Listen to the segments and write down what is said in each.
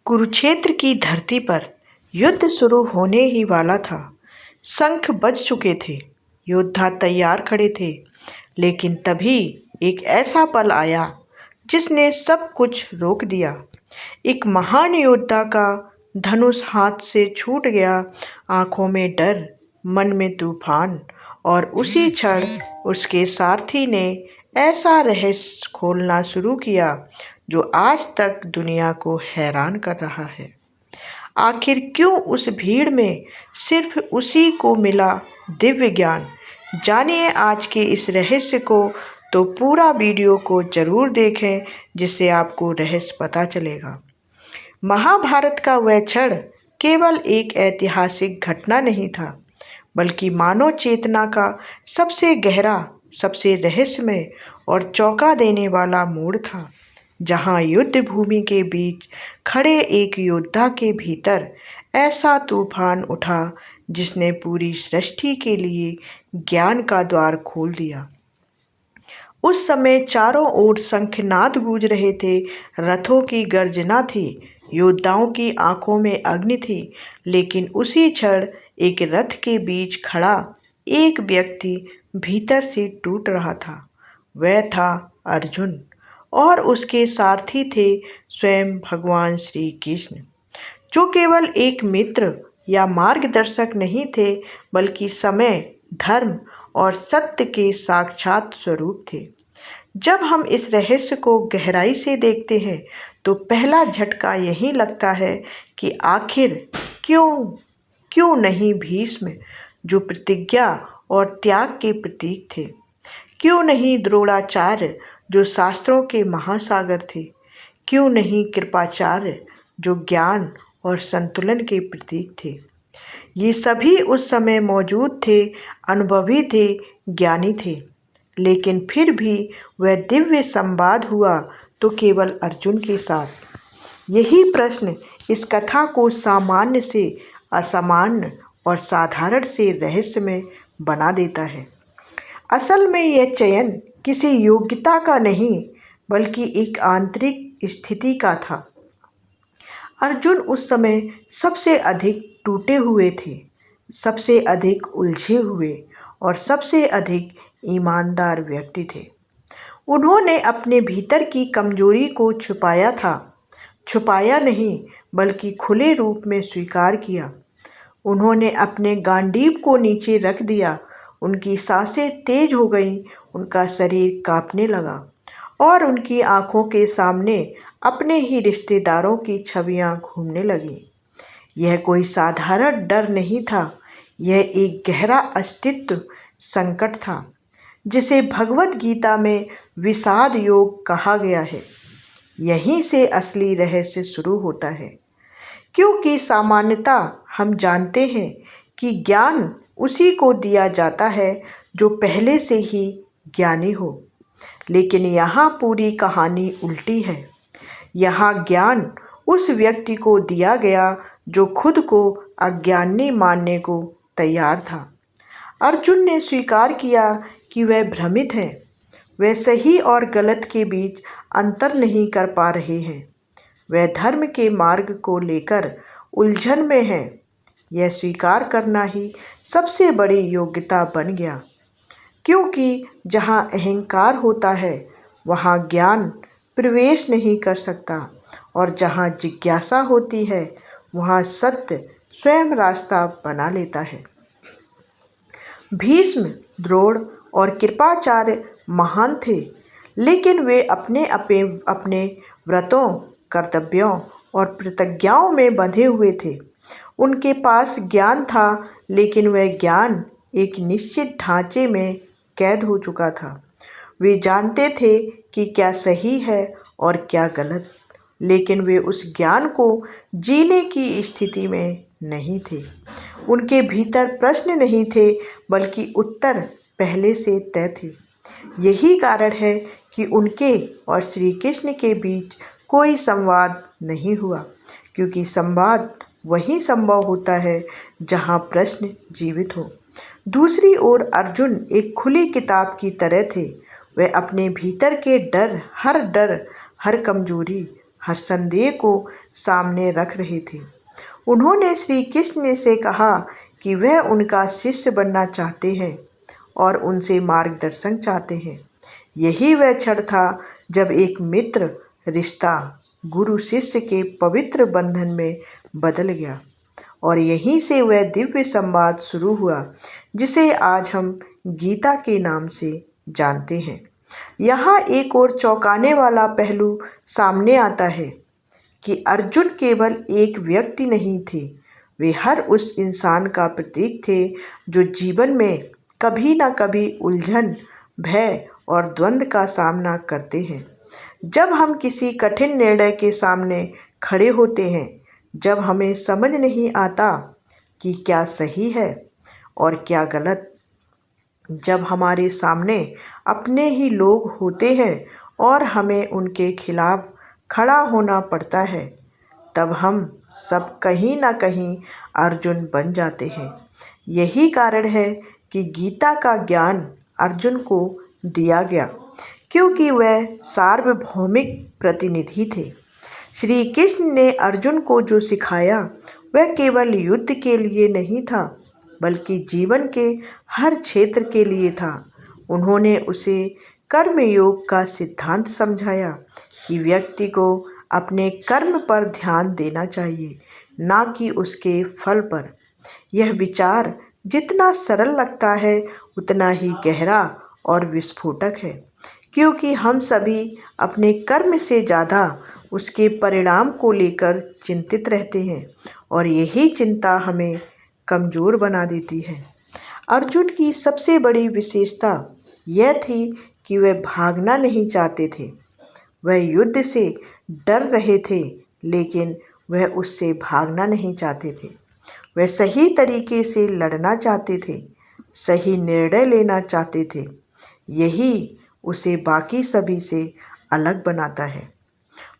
कुरुक्षेत्र की धरती पर युद्ध शुरू होने ही वाला था। शंख बज चुके थे, योद्धा तैयार खड़े थे। लेकिन तभी एक ऐसा पल आया जिसने सब कुछ रोक दिया। एक महान योद्धा का धनुष हाथ से छूट गया। आंखों में डर, मन में तूफान, और उसी क्षण उसके सारथी ने ऐसा रहस्य खोलना शुरू किया जो आज तक दुनिया को हैरान कर रहा है। आखिर क्यों उस भीड़ में सिर्फ उसी को मिला दिव्य ज्ञान? जानिए आज के इस रहस्य को। तो पूरा वीडियो को जरूर देखें, जिससे आपको रहस्य पता चलेगा। महाभारत का वह क्षण केवल एक ऐतिहासिक घटना नहीं था, बल्कि मानव चेतना का सबसे गहरा, सबसे रहस्यमय और चौंका देने वाला मोड़ था, जहां युद्ध भूमि के बीच खड़े एक योद्धा के भीतर ऐसा तूफान उठा जिसने पूरी सृष्टि के लिए ज्ञान का द्वार खोल दिया। उस समय चारों ओर शंखनाद गूंज रहे थे, रथों की गर्जना थी, योद्धाओं की आंखों में अग्नि थी। लेकिन उसी क्षण एक रथ के बीच खड़ा एक व्यक्ति भीतर से टूट रहा था। वह था अर्जुन, और उसके सारथी थे स्वयं भगवान श्री कृष्ण, जो केवल एक मित्र या मार्गदर्शक नहीं थे, बल्कि समय, धर्म और सत्य के साक्षात स्वरूप थे। जब हम इस रहस्य को गहराई से देखते हैं तो पहला झटका यही लगता है कि आखिर क्यों नहीं भीष्म, जो प्रतिज्ञा और त्याग के प्रतीक थे? क्यों नहीं द्रोणाचार्य, जो शास्त्रों के महासागर थे? क्यों नहीं कृपाचार्य, जो ज्ञान और संतुलन के प्रतीक थे? ये सभी उस समय मौजूद थे, अनुभवी थे, ज्ञानी थे। लेकिन फिर भी वह दिव्य संवाद हुआ तो केवल अर्जुन के साथ। यही प्रश्न इस कथा को सामान्य से असामान्य और साधारण से रहस्यमय बना देता है। असल में यह चयन किसी योग्यता का नहीं, बल्कि एक आंतरिक स्थिति का था। अर्जुन उस समय सबसे अधिक टूटे हुए थे, सबसे अधिक उलझे हुए और सबसे अधिक ईमानदार व्यक्ति थे। उन्होंने अपने भीतर की कमजोरी को छुपाया था, छुपाया नहीं बल्कि खुले रूप में स्वीकार किया। उन्होंने अपने गांडीव को नीचे रख दिया। उनकी सांसें तेज हो गईं, उनका शरीर कांपने लगा और उनकी आंखों के सामने अपने ही रिश्तेदारों की छवियां घूमने लगीं। यह कोई साधारण डर नहीं था, यह एक गहरा अस्तित्व संकट था, जिसे भगवत गीता में विषाद योग कहा गया है। यहीं से असली रहस्य शुरू होता है, क्योंकि सामान्यतः हम जानते हैं कि ज्ञान उसी को दिया जाता है जो पहले से ही ज्ञानी हो। लेकिन यहाँ पूरी कहानी उल्टी है। यहाँ ज्ञान उस व्यक्ति को दिया गया जो खुद को अज्ञानी मानने को तैयार था। अर्जुन ने स्वीकार किया कि वह भ्रमित है, वह सही और गलत के बीच अंतर नहीं कर पा रहे हैं, वह धर्म के मार्ग को लेकर उलझन में है। यह स्वीकार करना ही सबसे बड़ी योग्यता बन गया, क्योंकि जहाँ अहंकार होता है वहाँ ज्ञान प्रवेश नहीं कर सकता, और जहाँ जिज्ञासा होती है वहाँ सत्य स्वयं रास्ता बना लेता है। भीष्म, द्रोण और कृपाचार्य महान थे, लेकिन वे अपने व्रतों, कर्तव्यों और प्रतिज्ञाओं में बंधे हुए थे। उनके पास ज्ञान था, लेकिन वह ज्ञान एक निश्चित ढांचे में कैद हो चुका था। वे जानते थे कि क्या सही है और क्या गलत, लेकिन वे उस ज्ञान को जीने की स्थिति में नहीं थे। उनके भीतर प्रश्न नहीं थे, बल्कि उत्तर पहले से तय थे। यही कारण है कि उनके और श्री कृष्ण के बीच कोई संवाद नहीं हुआ, क्योंकि संवाद वहीं संभव होता है जहां प्रश्न जीवित हो। दूसरी ओर अर्जुन एक खुली किताब की तरह थे। वह अपने भीतर के डर, हर कमजोरी, हर संदेह को सामने रख रहे थे। उन्होंने श्री कृष्ण से कहा कि वह उनका शिष्य बनना चाहते हैं और उनसे मार्गदर्शन चाहते हैं। यही वह क्षण था जब एक मित्र रिश्ता गुरु शिष्य के पवित्र बंधन में बदल गया और यहीं से वह दिव्य संवाद शुरू हुआ जिसे आज हम गीता के नाम से जानते हैं। यहाँ एक और चौंकाने वाला पहलू सामने आता है कि अर्जुन केवल एक व्यक्ति नहीं थे, वे हर उस इंसान का प्रतीक थे जो जीवन में कभी ना कभी उलझन, भय और द्वंद्व का सामना करते हैं। जब हम किसी कठिन निर्णय के सामने खड़े होते हैं, जब हमें समझ नहीं आता कि क्या सही है और क्या गलत, जब हमारे सामने अपने ही लोग होते हैं और हमें उनके खिलाफ खड़ा होना पड़ता है, तब हम सब कहीं ना कहीं अर्जुन बन जाते हैं। यही कारण है कि गीता का ज्ञान अर्जुन को दिया गया, क्योंकि वह सार्वभौमिक प्रतिनिधि थे। श्री कृष्ण ने अर्जुन को जो सिखाया वह केवल युद्ध के लिए नहीं था, बल्कि जीवन के हर क्षेत्र के लिए था। उन्होंने उसे कर्मयोग का सिद्धांत समझाया कि व्यक्ति को अपने कर्म पर ध्यान देना चाहिए, ना कि उसके फल पर। यह विचार जितना सरल लगता है उतना ही गहरा और विस्फोटक है, क्योंकि हम सभी अपने कर्म से ज़्यादा उसके परिणाम को लेकर चिंतित रहते हैं और यही चिंता हमें कमज़ोर बना देती है। अर्जुन की सबसे बड़ी विशेषता यह थी कि वह भागना नहीं चाहते थे। वह युद्ध से डर रहे थे, लेकिन वह उससे भागना नहीं चाहते थे। वह सही तरीके से लड़ना चाहते थे, सही निर्णय लेना चाहते थे। यही उसे बाकी सभी से अलग बनाता है।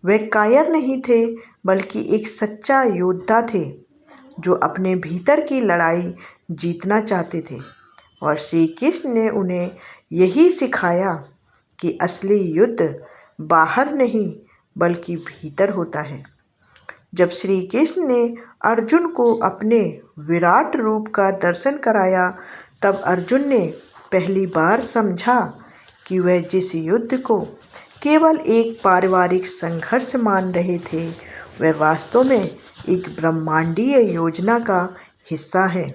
वे कायर नहीं थे, बल्कि एक सच्चा योद्धा थे जो अपने भीतर की लड़ाई जीतना चाहते थे। और श्री कृष्ण ने उन्हें यही सिखाया कि असली युद्ध बाहर नहीं बल्कि भीतर होता है। जब श्री कृष्ण ने अर्जुन को अपने विराट रूप का दर्शन कराया, तब अर्जुन ने पहली बार समझा कि वह जिस युद्ध को केवल एक पारिवारिक संघर्ष मान रहे थे, वह वास्तव में एक ब्रह्मांडीय योजना का हिस्सा है।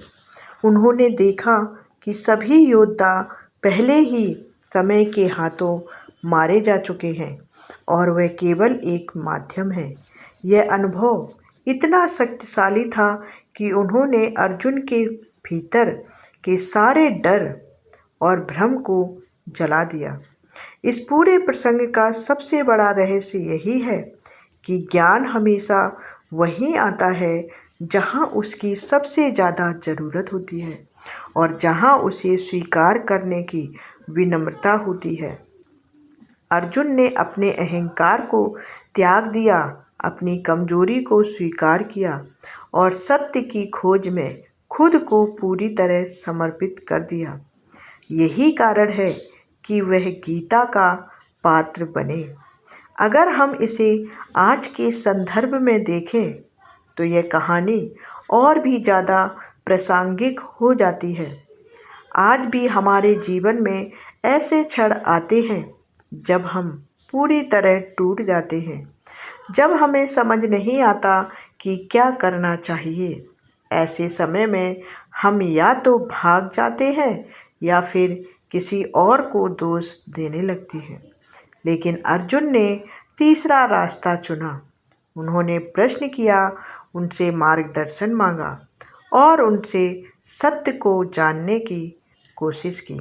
उन्होंने देखा कि सभी योद्धा पहले ही समय के हाथों मारे जा चुके हैं और वह केवल एक माध्यम है। यह अनुभव इतना शक्तिशाली था कि उन्होंने अर्जुन के भीतर के सारे डर और भ्रम को जला दिया। इस पूरे प्रसंग का सबसे बड़ा रहस्य यही है कि ज्ञान हमेशा वहीं आता है जहां उसकी सबसे ज़्यादा ज़रूरत होती है और जहां उसे स्वीकार करने की विनम्रता होती है। अर्जुन ने अपने अहंकार को त्याग दिया, अपनी कमजोरी को स्वीकार किया और सत्य की खोज में खुद को पूरी तरह समर्पित कर दिया। यही कारण है कि वह गीता का पात्र बने। अगर हम इसे आज के संदर्भ में देखें तो यह कहानी और भी ज़्यादा प्रासंगिक हो जाती है। आज भी हमारे जीवन में ऐसे क्षण आते हैं जब हम पूरी तरह टूट जाते हैं, जब हमें समझ नहीं आता कि क्या करना चाहिए। ऐसे समय में हम या तो भाग जाते हैं या फिर किसी और को दोष देने लगते हैं। लेकिन अर्जुन ने तीसरा रास्ता चुना। उन्होंने प्रश्न किया, उनसे मार्गदर्शन मांगा और उनसे सत्य को जानने की कोशिश की।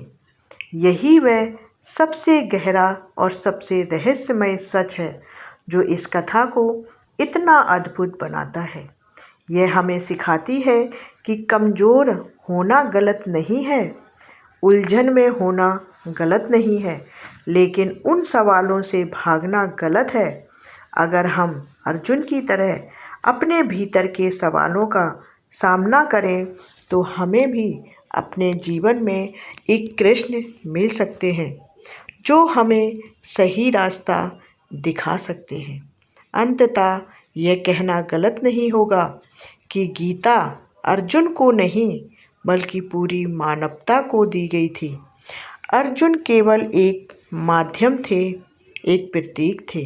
यही वह सबसे गहरा और सबसे रहस्यमय सच है जो इस कथा को इतना अद्भुत बनाता है। यह हमें सिखाती है कि कमज़ोर होना गलत नहीं है, उलझन में होना गलत नहीं है, लेकिन उन सवालों से भागना गलत है। अगर हम अर्जुन की तरह अपने भीतर के सवालों का सामना करें तो हमें भी अपने जीवन में एक कृष्ण मिल सकते हैं जो हमें सही रास्ता दिखा सकते हैं। अंततः यह कहना गलत नहीं होगा कि गीता अर्जुन को नहीं बल्कि पूरी मानवता को दी गई थी। अर्जुन केवल एक माध्यम थे, एक प्रतीक थे,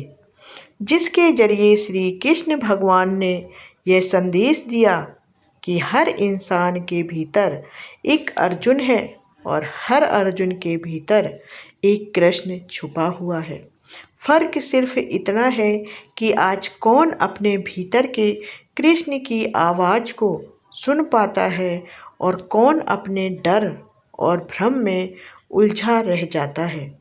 जिसके जरिए श्री कृष्ण भगवान ने यह संदेश दिया कि हर इंसान के भीतर एक अर्जुन है और हर अर्जुन के भीतर एक कृष्ण छुपा हुआ है। फर्क सिर्फ इतना है कि आज कौन अपने भीतर के कृष्ण की आवाज़ को सुन पाता है और कौन अपने डर और भ्रम में उलझा रह जाता है।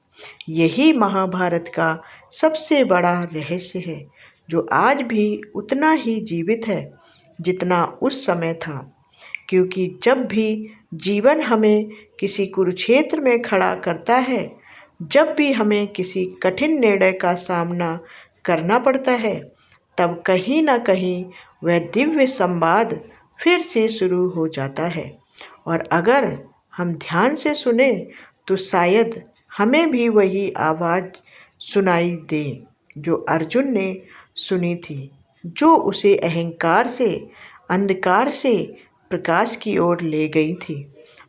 यही महाभारत का सबसे बड़ा रहस्य है, जो आज भी उतना ही जीवित है जितना उस समय था। क्योंकि जब भी जीवन हमें किसी कुरुक्षेत्र में खड़ा करता है, जब भी हमें किसी कठिन निर्णय का सामना करना पड़ता है, तब कहीं ना कहीं वह दिव्य संवाद फिर से शुरू हो जाता है। और अगर हम ध्यान से सुने तो शायद हमें भी वही आवाज़ सुनाई दे जो अर्जुन ने सुनी थी, जो उसे अहंकार से, अंधकार से प्रकाश की ओर ले गई थी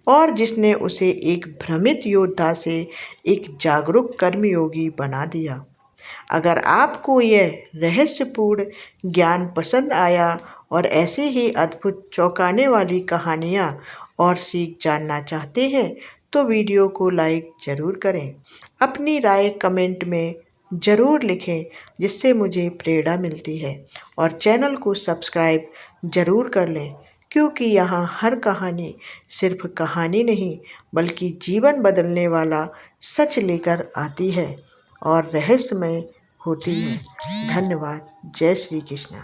और जिसने उसे एक भ्रमित योद्धा से एक जागरूक कर्मयोगी बना दिया। अगर आपको यह रहस्यपूर्ण ज्ञान पसंद आया और ऐसी ही अद्भुत चौंकाने वाली कहानियाँ और सीख जानना चाहते हैं तो वीडियो को लाइक ज़रूर करें। अपनी राय कमेंट में ज़रूर लिखें, जिससे मुझे प्रेरणा मिलती है। और चैनल को सब्सक्राइब ज़रूर कर लें, क्योंकि यहाँ हर कहानी सिर्फ कहानी नहीं बल्कि जीवन बदलने वाला सच लेकर आती है और रहस्यमय होती है। धन्यवाद। जय श्री कृष्ण।